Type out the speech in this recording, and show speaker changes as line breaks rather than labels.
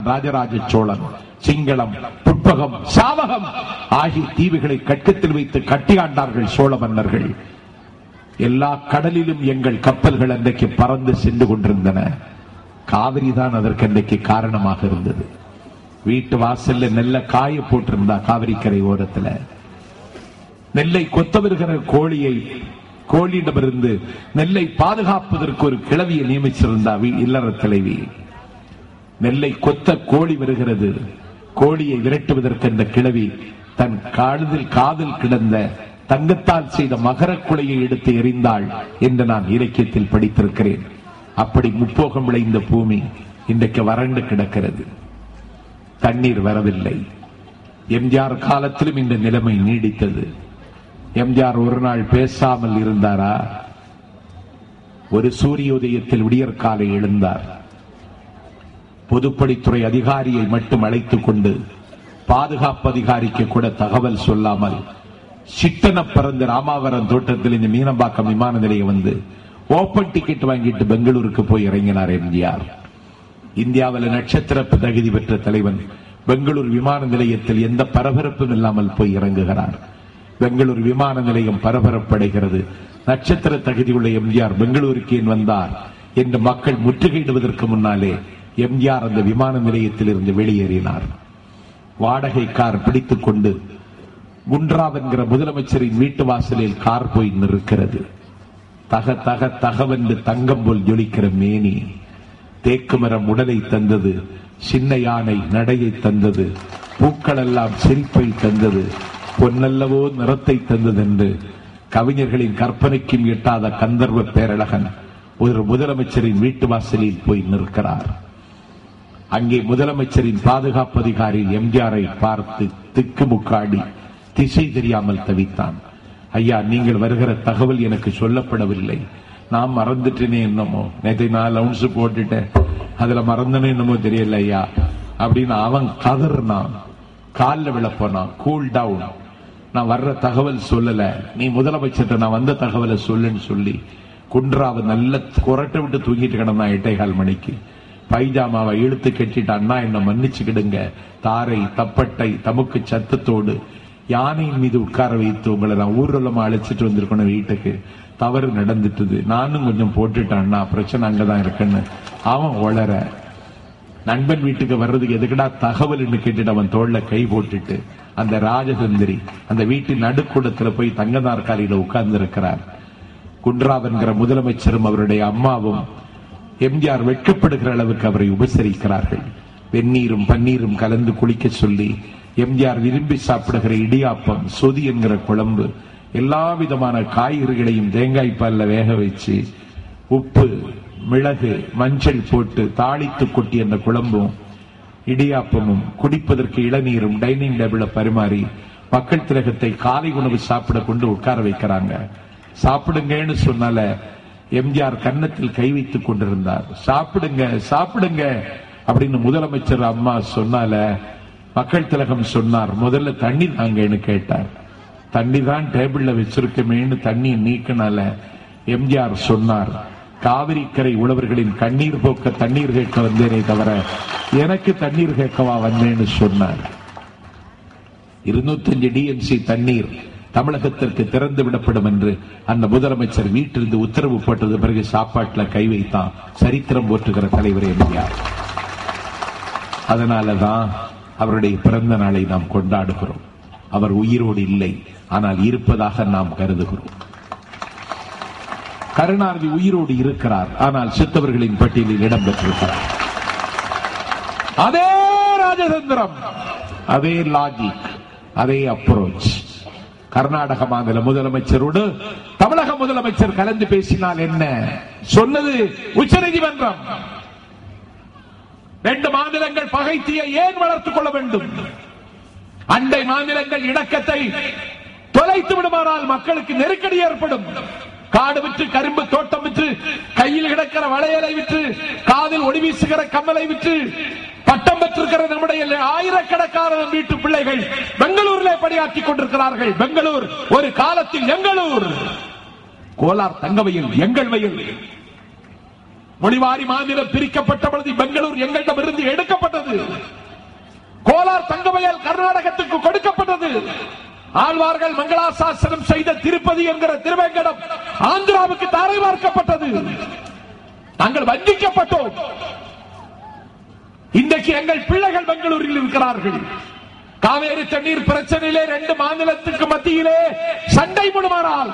ராஜராஜ சோழன் சிங்களம், புட்பகம், சாவகம் ஆகிய தீவுகளை கட்டத்தில் வைத்து கட்டியாண்டார்கள் சோழ மன்னர்கள். எல்லா கடலிலும் எங்கள் கப்பல்கள் அன்றைக்கு பறந்து சென்று கொண்டிருந்தன. காவிரி தான் அதற்கு அன்றைக்கு காரணமாக இருந்தது. வீட்டு வாசல்ல நெல்லை காய போட்டிருந்தா காவிரி கரை ஓரத்துல நெல்லை கொத்த வருகிற கோழியிடமிருந்து நெல்லை பாதுகாப்பதற்கு ஒரு கிழவியை நியமிச்சிருந்தா இல்லற தலைவி. நெல்லை கொத்த கோழி வருகிறது, கோழியை விரட்டுவதற்கு அந்த கிழவி தன் காதில் கிடந்த தங்கத்தால் செய்த மகர குலையை எடுத்து எறிந்தாள் என்று நான் இலக்கியத்தில் படித்திருக்கிறேன். அப்படி முப்போகம் விளைந்த பூமி இன்றைக்கு வறண்டு கிடக்கிறது, தண்ணீர் வரவில்லை. எம்ஜிஆர் காலத்திலும் இந்த நிலைமை நீடித்தது. எம்ஜிஆர் ஒரு நாள் பேசாமல் இருந்தாரா? ஒரு சூரிய உதயத்தில் விடியற்காலை எழுந்தார். பொதுப்பணித்துறை அதிகாரியை மட்டும் அழைத்துக் கொண்டு பாதுகாப்பு அதிகாரிக்கு கூட தகவல் சொல்லாமல் சிட்டன பறந்து ராமாவரம் தோட்டத்தில் இந்த மீனம்பாக்கம் விமான நிலையம் வந்து ஓபன் டிக்கெட் வாங்கிட்டு பெங்களூருக்கு போய் இறங்கினார் எம்ஜிஆர். இந்தியாவில் நட்சத்திர தகுதி பெற்ற தலைவன் பெங்களூர் விமான நிலையத்தில் எந்த பரபரப்பும் இல்லாமல் போய் இறங்குகிறார். பெங்களூர் விமான நிலையம் பரபரப்படைகிறது. நட்சத்திர தகுதியுள்ள எம்ஜிஆர் பெங்களூருக்கு ஏன் வந்தார் என்று மக்கள் முற்றுகையிடுவதற்கு முன்னாலே எம்ஜிஆர் அந்த விமான நிலையத்தில் இருந்து வெளியேறினார். வாடகை கார் பிடித்துக் கொண்டு குன்றாவ் என்கிற முதலமைச்சரின் வீட்டு வாசலில் கார் போய் நிற்கிறது. தக தக தகவென்று தங்கம் போல் ஜொலிக்கிற மேனி, தேக்கு மரம் உடலை தந்தது, சின்ன யானை நடையை தந்தது, பூக்கள் எல்லாம் சிரிப்பை தந்தது, பொன்னல்லவோ நிறத்தை தந்தது என்று கவிஞர்களின் கற்பனைக்கும் எட்டாத கந்தர்வ பேரழகன் ஒரு முதலமைச்சரின் வீட்டு வாசலில் போய் நிற்கிறார். அங்கே முதலமைச்சரின் பாதுகாப்பு அதிகாரி எம்ஜிஆரை பார்த்து திக்குமுக்காடி திசை தெரியாமல் தவித்தான். ஐயா, நீங்கள் வருகிற தகவல் எனக்கு சொல்லப்படவில்லை, நான் மறந்துட்டேனே என்னமோ, நேற்று நான் லவுன்ஸ் போட்டுட்டேன், அதுல மறந்தனே என்னமோ தெரியல ஐயா அப்படின்னு அவன் கதர்னான். காலில் விழப்போனான். கூல் டவுன், நான் வர்ற தகவல் சொல்லல, நீ முதலமைச்சர் நான் வந்த தகவலை சொல்லுன்னு சொல்லி குன்றாவை நல்ல குரட்டை விட்டு தூங்கிட்டு கிடந்தான். 8:15 மணிக்கு பைஜாமாவை இழுத்து கட்டிட்டு, அண்ணா என்ன மன்னிச்சுக்கிடுங்க, தாரை தப்பட்டை தமுக்கு சத்தத்தோடு யானையின் மீது உட்கார வைத்து உங்களை நான் ஊர்வலமா அழைச்சிட்டு வந்திருக்கணும், வீட்டுக்கு தவறு நடந்துட்டுது, நானும் கொஞ்சம் போட்டுட்டேன் அண்ணா, பிரச்சனை அங்கதான் இருக்குன்னு அவன் உளற. நண்பன் வீட்டுக்கு வர்றதுக்கு எதுக்கடா தகவல்னு கேட்டுட்டு அவன் தோல்ல கை போட்டுட்டு அந்த ராஜதந்திரி அந்த வீட்டின் நடுக்கூடத்துல போய் தங்க நாற்காலியில உட்கார்ந்து இருக்கிறார். குன்றாவ் என்கிற முதலமைச்சரும் அவருடைய அம்மாவும் எம்ஜிஆர் வெட்கப்படுகிற அளவுக்கு அவரை உபசரிக்கிறார்கள். வெந்நீரும் பன்னீரும் கலந்து குளிக்க சொல்லி எம்ஜிஆர் விரும்பி சாப்பிடுகிற இடியாப்பம், சொதி என்கிற குழம்பு, எல்லா விதமான காய்கறிகளையும் தேங்காய் பால்ல வேக வச்சு உப்பு மிளகு மஞ்சள் போட்டு தாளித்து கொட்டி அந்த குழம்பும் இடியாப்பமும் குடிப்பதற்கு இளநீரும் டைனிங் டேபிள பரிமாறி மக்கள் திலகத்தை காலை உணவு சாப்பிட கொண்டு உட்கார வைக்கிறாங்க. சாப்பிடுங்கன்னு சொன்னால எம்ஜிஆர் கன்னத்தில் கை வைத்துக் கொண்டிருந்தார். சாப்பிடுங்க சாப்பிடுங்க அப்படின்னு முதலமைச்சர் அம்மா சொன்னால மக்கள் திலகம் சொன்னார், முதல்ல தண்ணி தாங்கன்னு கேட்டார். தண்ணி தான் டேபிள்ல வச்சிருக்கமேன்னு தண்ணி நீக்கினால எம்ஜிஆர் சொன்னார், காவிரி கரை உழவர்களின் கண்ணீர் போக்க தண்ணீர் கேட்க வந்தேனே தவிர எனக்கு தண்ணீர் கேட்கவா வந்தேன்னு சொன்னார். 205 டிஎம்சி தண்ணீர் தமிழகத்திற்கு திறந்து விடப்படும் என்று அந்த முதலமைச்சர் வீட்டிலிருந்து உத்தரவு போட்டது. பிறகு சாப்பாட்டில் கை வைத்தான். சரித்திரம் போற்றுகிற தலைவர் எம்ஜிஆர். அதனாலதான் அவருடைய பிறந்த நாளை நாம் கொண்டாடுகிறோம். அவர் உயிரோடு இல்லை, ஆனால் இருப்பதாக நாம் கருதுகிறோம். கருணாநிதி உயிரோடு இருக்கிறார், ஆனால் செத்தவர்களின் பட்டியலில் இடம்பெற்றிருக்கிறார். அதே ராஜதந்திரம், அதே லாஜிக், அதே அப்ரோச். கர்நாடக மாநில முதலமைச்சரோடு தமிழக முதலமைச்சர் கலந்து பேசினால் என்ன சொன்னது உச்சநீதிமன்றம்? 2 மாநிலங்கள் பகைத்தீயை ஏன் வளர்த்துக் கொள்ள வேண்டும்? அண்டை மாநிலங்கள் இணக்கத்தை தொலைத்து விடுமானால் மக்களுக்கு நெருக்கடி ஏற்படும். காடு விற்று, கரும்பு தோட்டம் விற்று, கையில் கிடக்கிற வளையலை விற்று, காதில் ஒளி வீசுகிற கம்மலை விற்று பட்டம் பெற்றிருக்கிற நம்முடைய ஆயிரக்கணக்கான வீட்டு பிள்ளைகள் பெங்களூரிலே பணியாற்றிக் கொண்டிருக்கிறார்கள். பெங்களூர் ஒரு காலத்தில் எங்களூர், கோலார் தங்க வயல் எங்கள் வயல். மொழிவாரி மாநிலம் பிரிக்கப்பட்ட பொழுது பெங்களூர் எங்களிடமிருந்து எடுக்கப்பட்டது. கோலார் தங்கவயல் கர்நாடகத்துக்கு கொடுக்கப்பட்டது. ஆழ்வார்கள் மங்களாசாசனம் செய்த திருப்பதி என்கிற திருவேங்கடம் ஆந்திராவுக்கு தாரை வார்க்கப்பட்டது. நாங்கள் வஞ்சிக்கப்பட்டோம். இன்றைக்கு எங்கள் பிள்ளைகள் பெங்களூரில் இருக்கிறார்கள். காவேரி தண்ணீர் பிரச்சனையிலே 2 மாநிலத்துக்கு மத்தியிலே சண்டை முடுமானால்